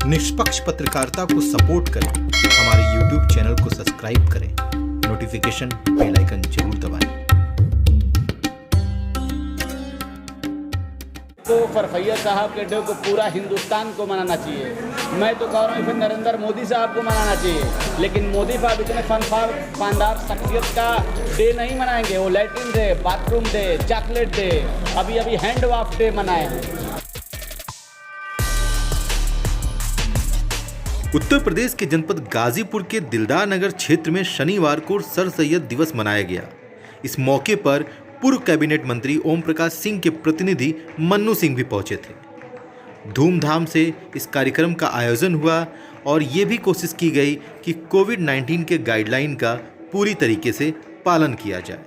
निष्पक्ष पत्रकारिता को सपोर्ट करें, हमारे YouTube चैनल को सब्सक्राइब करें, नोटिफिकेशन बेल आइकन जरूर दबाएं। तो फरफैया साहब के डे को पूरा हिंदुस्तान को मनाना चाहिए। मैं तो कह रहा हूँ फिर नरेंद्र मोदी साहब को मनाना चाहिए, लेकिन मोदी साहब इतने शानदार शख्सियत का डे नहीं मनाएंगे। वो latrine day, bathroom day, chocolate day, अभी हैंड वॉश डे मनाए हैं। उत्तर प्रदेश के जनपद गाजीपुर के दिलदार नगर क्षेत्र में शनिवार को सर सैयद दिवस मनाया गया। इस मौके पर पूर्व कैबिनेट मंत्री ओम प्रकाश सिंह के प्रतिनिधि मन्नू सिंह भी पहुंचे थे। धूमधाम से इस कार्यक्रम का आयोजन हुआ और ये भी कोशिश की गई कि कोविड-19 के गाइडलाइन का पूरी तरीके से पालन किया जाए।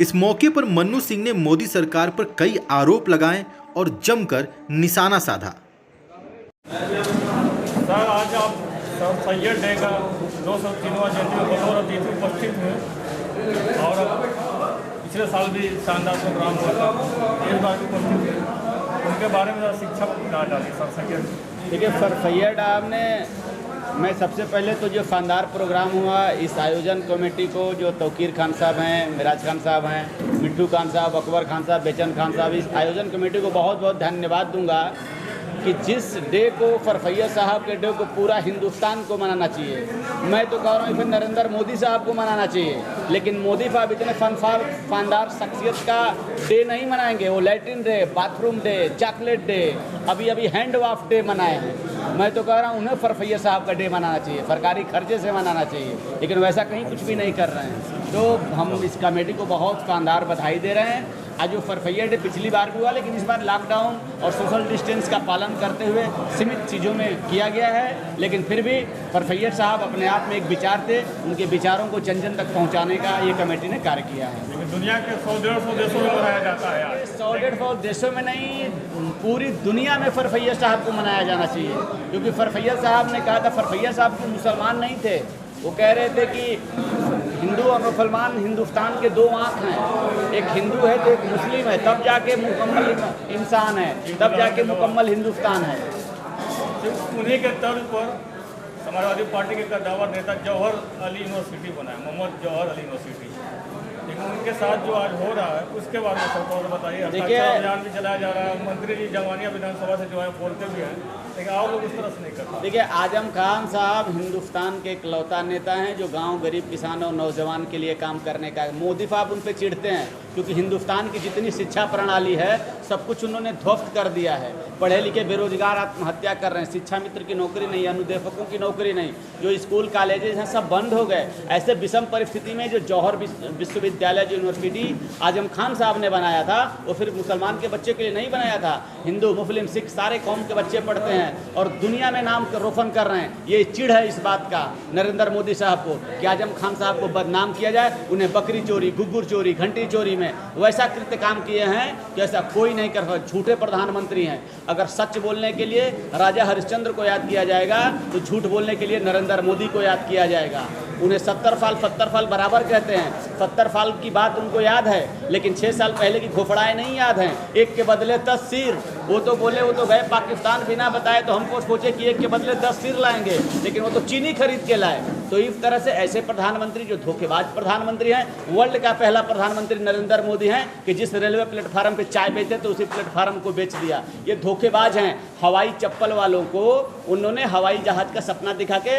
इस मौके पर मन्नू सिंह ने मोदी सरकार पर कई आरोप लगाए और जमकर निशाना साधा। सर, आज आप सर सैयद डे का 203वां जयंती में बतौर अतिथि उपस्थित हुए और पिछले साल भी शानदार प्रोग्राम हुआ था, इस बार भी उपस्थित हुए। उनके बारे में शिक्षा कहा जाती है सर सैयद। देखिए सर सैयद आपने, मैं सबसे पहले तो जो शानदार प्रोग्राम हुआ, इस आयोजन कमेटी को जो तौकीर खान साहब हैं, मिराज खान साहब हैं, मिट्टू खान साहब, अकबर खान साहब, बेचन खान साहब, इस आयोजन कमेटी को बहुत बहुत धन्यवाद दूंगा कि जिस डे को फरफैया साहब के डे को पूरा हिंदुस्तान को मनाना चाहिए। मैं तो कह रहा हूँ फिर नरेंद्र मोदी साहब को मनाना चाहिए, लेकिन मोदी साहब इतने शानदार शख्सियत का डे नहीं मनाएंगे। वो latrine day, bathroom day, chocolate day, अभी हैंड वॉश डे मनाए हैं। मैं तो कह रहा हूँ उन्हें फरफैया साहब का डे मनाना चाहिए, सरकारी खर्चे से मनाना चाहिए, लेकिन वैसा कहीं कुछ भी नहीं कर रहे हैं। तो हम इस कमेटी को बहुत शानदार बधाई दे रहे हैं। आज जो फरफैया डे पिछली बार भी हुआ, लेकिन इस बार लॉकडाउन और सोशल डिस्टेंस का पालन करते हुए सीमित चीज़ों में किया गया है, लेकिन फिर भी फरफैया साहब अपने आप में एक विचार थे, उनके विचारों को जन जन तक पहुंचाने का ये कमेटी ने कार्य किया है। लेकिन दुनिया के 100-150 देशों में मनाया जाता है यार। 100-150 देशों में नहीं, पूरी दुनिया में फरफैया साहब को मनाया जाना चाहिए, क्योंकि फरफैया साहब ने कहा था, फरफैया साहब को मुसलमान नहीं थे, वो कह रहे थे कि हिंदू और मुसलमान हिंदुस्तान के दो आँख हैं, एक हिंदू है तो एक मुस्लिम है, तब जाके मुकम्मल इंसान है, तब जाके मुकम्मल हिंदुस्तान है। उन्हीं के तर्ज पर समाजवादी पार्टी के कद्दावर नेता जौहर अली यूनिवर्सिटी बनाया, मोहम्मद जौहर अली यूनिवर्सिटी, लेकिन उनके साथ जो आज हो रहा है उसके बारे में सबको बताइए। देखिए, अभियान भी चलाया जा रहा है, मंत्री जी जवानिया विधानसभा से जो है बोलते भी हैं, लेकिन और लोग उस तरह से नहीं करते। देखिए, आजम खान साहब हिंदुस्तान के इकलौता नेता हैं जो गांव गरीब किसान और नौजवान के लिए काम करने का। मोदी साहब उन पर चिढ़ते हैं क्योंकि हिंदुस्तान की जितनी शिक्षा प्रणाली है सब कुछ उन्होंने ध्वस्त कर दिया है। पढ़े लिखे बेरोजगार आत्महत्या कर रहे हैं, शिक्षा मित्र की नौकरी नहीं, अनुदेशकों की नौकरी नहीं, जो स्कूल कॉलेजेस हैं सब बंद हो गए। ऐसे विषम परिस्थिति में जो जौहर विश्वविद्यालय जो यूनिवर्सिटी आजम खान साहब ने बनाया था, वो फिर मुसलमान के बच्चे के लिए नहीं बनाया था, हिंदू मुस्लिम सिख सारे कौम के बच्चे पढ़ते हैं और दुनिया में नाम रोशन कर रहे हैं। ये चिढ़ है इस बात का नरेंद्र मोदी साहब को कि आजम खान साहब को बदनाम किया जाए। उन्हें बकरी चोरी, घुघुर चोरी, घंटी चोरी में वैसा कृत्य काम किए हैं कि ऐसा कोई नहीं कर सकता। झूठे प्रधानमंत्री हैं। अगर सच बोलने के लिए राजा हरिश्चंद्र को याद किया जाएगा तो झूठ बोलने के लिए नरेंद्र मोदी को याद किया जाएगा। उन्हें 70 साल बराबर कहते हैं। 70 साल की बात उनको याद है, लेकिन 6 साल पहले की घोफड़ाएं नहीं याद हैं। एक के बदले 10 सिर, वो तो बोले वो तो गए पाकिस्तान बिना बताए, तो हमको सोचे कि एक के बदले 10 सिर लाएंगे, लेकिन वो तो चीनी खरीद के लाए। तो इस तरह से ऐसे प्रधानमंत्री जो धोखेबाज प्रधानमंत्री हैं, वर्ल्ड का पहला प्रधानमंत्री नरेंद्र मोदी हैं कि जिस रेलवे प्लेटफार्म पे चाय बेचते तो उसी प्लेटफार्म को बेच दिया। ये धोखेबाज हैं। हवाई चप्पल वालों को उन्होंने हवाई जहाज का सपना दिखा के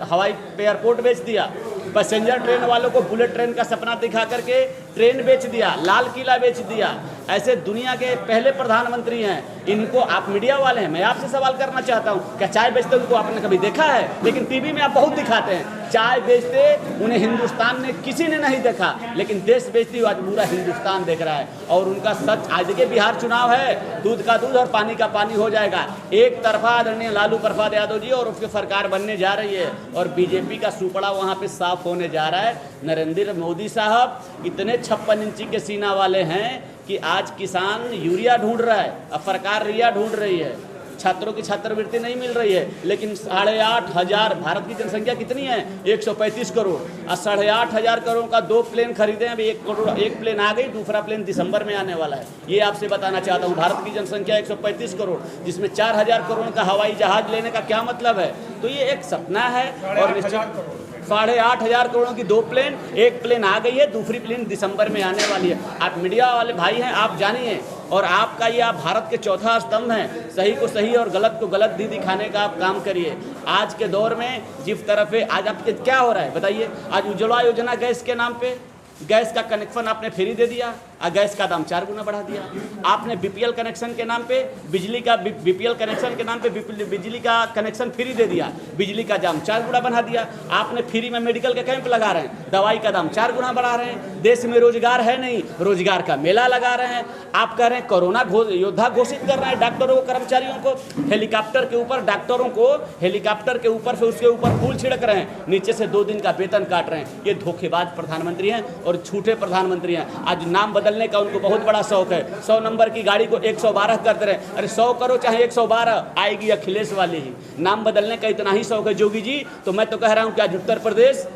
हवाई एयरपोर्ट बेच दिया। पैसेंजर ट्रेन वालों को बुलेट ट्रेन का सपना दिखा करके ट्रेन बेच दिया, लाल किला बेच दिया। ऐसे दुनिया के पहले प्रधानमंत्री हैं। इनको आप मीडिया वाले हैं, मैं आपसे सवाल करना चाहता हूं, क्या चाय बेचते उनको आपने कभी देखा है? लेकिन टीवी में आप बहुत दिखाते हैं चाय बेचते, उन्हें हिंदुस्तान में किसी ने नहीं देखा, लेकिन देश बेचती हुआ आज पूरा हिंदुस्तान देख रहा है। और उनका सच, आज के बिहार चुनाव है, दूध का दूध और पानी का पानी हो जाएगा। एक तरफा आदरणीय लालू प्रसाद यादव जी और उसकी सरकार बनने जा रही है और बीजेपी का सुपड़ा वहाँ पे साफ होने जा रहा है। नरेंद्र मोदी साहब इतने 56 इंची के सीना वाले हैं कि आज किसान यूरिया ढूंढ रहा है, अब सरकार रिया ढूंढ रही है। छात्रों की छात्रवृत्ति नहीं मिल रही है, लेकिन 8,500 भारत की जनसंख्या कितनी है 135 करोड़ और 8,500 करोड़ का 2 प्लेन खरीदे हैं। अभी 1 करोड़ एक प्लेन आ गई, दूसरा प्लेन दिसंबर में आने वाला है। ये आपसे बताना चाहता हूँ। भारत की जनसंख्या 135 करोड़, जिसमें 4,000 करोड़ का हवाई जहाज लेने का क्या मतलब है? तो ये एक सपना है और निश्चित 8,500 करोड़ की 2 प्लेन, एक प्लेन आ गई है, दूसरी प्लेन दिसंबर में आने वाली है। आप मीडिया वाले भाई हैं, आप जानिए, और आपका ये आप भारत के चौथा स्तंभ हैं। सही को सही और गलत को गलत दिखाने का आप काम करिए। आज के दौर में जिस तरफ है, आज आपके क्या हो रहा है बताइए? आज उज्ज्वला योजना गैस के नाम पे गैस का कनेक्शन आपने फ्री दे दिया और गैस का दाम 4 गुना बढ़ा दिया। आपने बीपीएल कनेक्शन के नाम पे बीपीएल कनेक्शन के नाम पे बिजली का कनेक्शन फ्री दे दिया, बिजली का दाम 4 गुना बढ़ा दिया। आपने फ्री में मेडिकल के कैंप लगा रहे हैं, दवाई का दाम 4 गुना बढ़ा रहे हैं। देश में रोजगार है नहीं, रोजगार का मेला लगा रहे हैं। आप कह रहे हैं कोरोना योद्धा घोषित कर रहे हैं डॉक्टरों को, कर्मचारियों को, हेलीकॉप्टर के ऊपर डॉक्टरों को हेलीकॉप्टर के ऊपर से उसके ऊपर फूल छिड़क रहे हैं, नीचे से 2 दिन का वेतन काट रहे हैं। ये धोखेबाज प्रधानमंत्री हैं और झूठे प्रधानमंत्री हैं। आज नाम बदलने का उनको बहुत बड़ा शौक है। 100 नंबर की गाड़ी को 112 करते रहे। अरे 100 करो चाहे 112, आएगी अखिलेश वाली ही। नाम बदलने का इतना ही शौक है जोगी जी। तो मैं तो कह रहा हूं कि आज उत्तर प्रदेश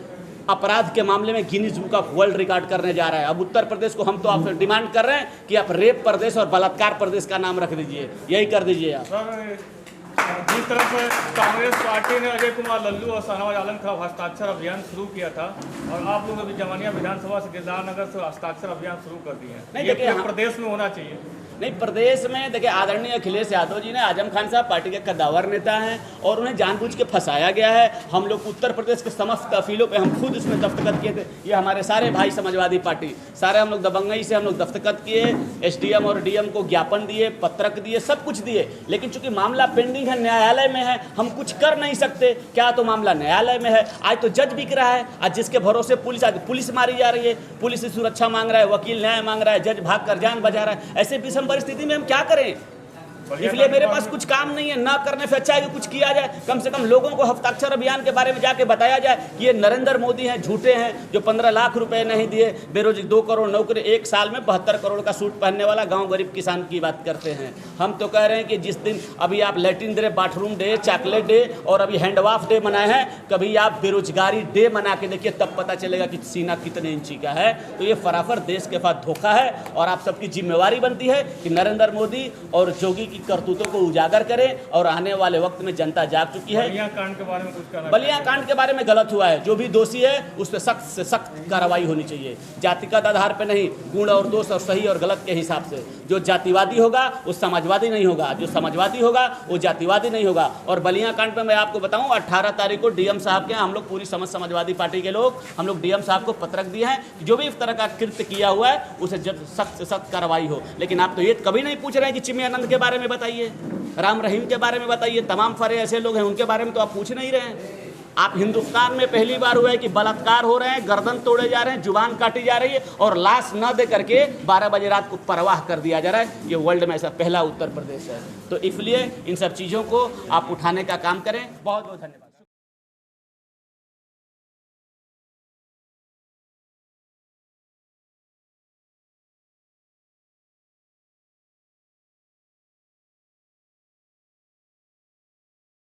अपराध के मामले में Guinness book of world record करने जा रहा है। अब उत्तर प्रदेश को हम तो आपसे डिमांड कर रहे हैं कि आप रेप प्रदेश और बलात्कार प्रदेश का नाम रख दीजिए, यही कर दीजिए आप। जिस तरह से कांग्रेस पार्टी ने अजय कुमार लल्लू और शाहनवाज आलम का हस्ताक्षर अभियान शुरू किया था, और आप लोग अभी जमानिया विधानसभा से गिरदार नगर से हस्ताक्षर अभियान शुरू कर दिए हैं, ये क्या प्रदेश में होना चाहिए? नहीं, प्रदेश में देखिए आदरणीय अखिलेश यादव जी ने, आजम खान साहब पार्टी के कद्दावर नेता हैं और उन्हें जानबूझ के फंसाया गया है। हम लोग उत्तर प्रदेश के समस्त तहसीलों पे हम खुद इसमें दस्तखत किए थे। ये हमारे सारे भाई समाजवादी पार्टी सारे हम लोग दबंगई से हम लोग दस्तखत किए, एसडीएम और डीएम को ज्ञापन दिए, पत्रक दिए, सब कुछ दिए। लेकिन चूंकि मामला पेंडिंग है, न्यायालय में है, हम कुछ कर नहीं सकते। क्या तो मामला न्यायालय में है, आज तो जज बिक रहा है, आज जिसके भरोसे पुलिस मारी जा रही है, पुलिस से सुरक्षा मांग रहा है, वकील न्याय मांग रहा है, जज भाग कर जान बचा रहा है। ऐसे विषम परिस्थिति में हम क्या करें? इसलिए मेरे पास कुछ काम नहीं है। ना करने से अच्छा है कि कुछ किया जाए। कम से कम लोगों को हस्ताक्षर अभियान के बारे में जाके बताया जाए कि ये नरेंद्र मोदी हैं, झूठे हैं, जो 15 लाख रुपए नहीं दिए, बेरोजगार 2 करोड़ नौकरी, 1 साल में 72 करोड़ का सूट पहनने वाला गांव गरीब किसान की बात करते हैं। हम तो कह रहे हैं कि जिस दिन अभी आप latrine day, bathroom day, chocolate day और अभी हैंड वॉश डे मनाए हैं, कभी आप बेरोजगारी डे मना के देखिए, तब पता चलेगा कि सीना कितने इंची का है। तो ये फराफर देश के साथ धोखा है और आप सबकी जिम्मेवारी बनती है कि नरेंद्र मोदी और जोगी की करतूतों को उजागर करें। और आने वाले वक्त में जनता जाग चुकी है। बलिया कांड के बारे में कुछ कहना? बलिया कांड के बारे में गलत हुआ है। जो भी दोषी है उस पर सख्त से सख्त कार्रवाई होनी चाहिए, जातिगत आधार पर नहीं, गुण और दोष और सही और गलत के हिसाब से। जो जातिवादी होगा वो समाजवादी नहीं होगा, जो समाजवादी होगा वो जातिवादी नहीं होगा। और बलिया कांड पर मैं आपको बताऊं, 18 तारीख को डीएम साहब के हम लोग पूरी समाजवादी पार्टी के लोग हम लोग डीएम साहब को पत्रक दिए हैं कि जो भी इस तरह का कृत्य किया हुआ है उसे सख्त से सख्त कार्रवाई हो। लेकिन आप तो ये कभी नहीं पूछ रहे हैं कि चिन्मयानंद के बारे में बताइए, राम रहीम के बारे में बताइए। तमाम सारे ऐसे लोग हैं उनके बारे में तो आप पूछ नहीं रहे हैं। आप हिंदुस्तान में पहली बार हुआ है कि बलात्कार हो रहे हैं, गर्दन तोड़े जा रहे हैं, जुबान काटी जा रही है और लाश न दे करके 12 बजे रात को परवाह कर दिया जा रहा है। ये वर्ल्ड में ऐसा पहला उत्तर प्रदेश है। तो इसलिए इन सब चीज़ों को आप उठाने का काम करें। बहुत बहुत धन्यवाद।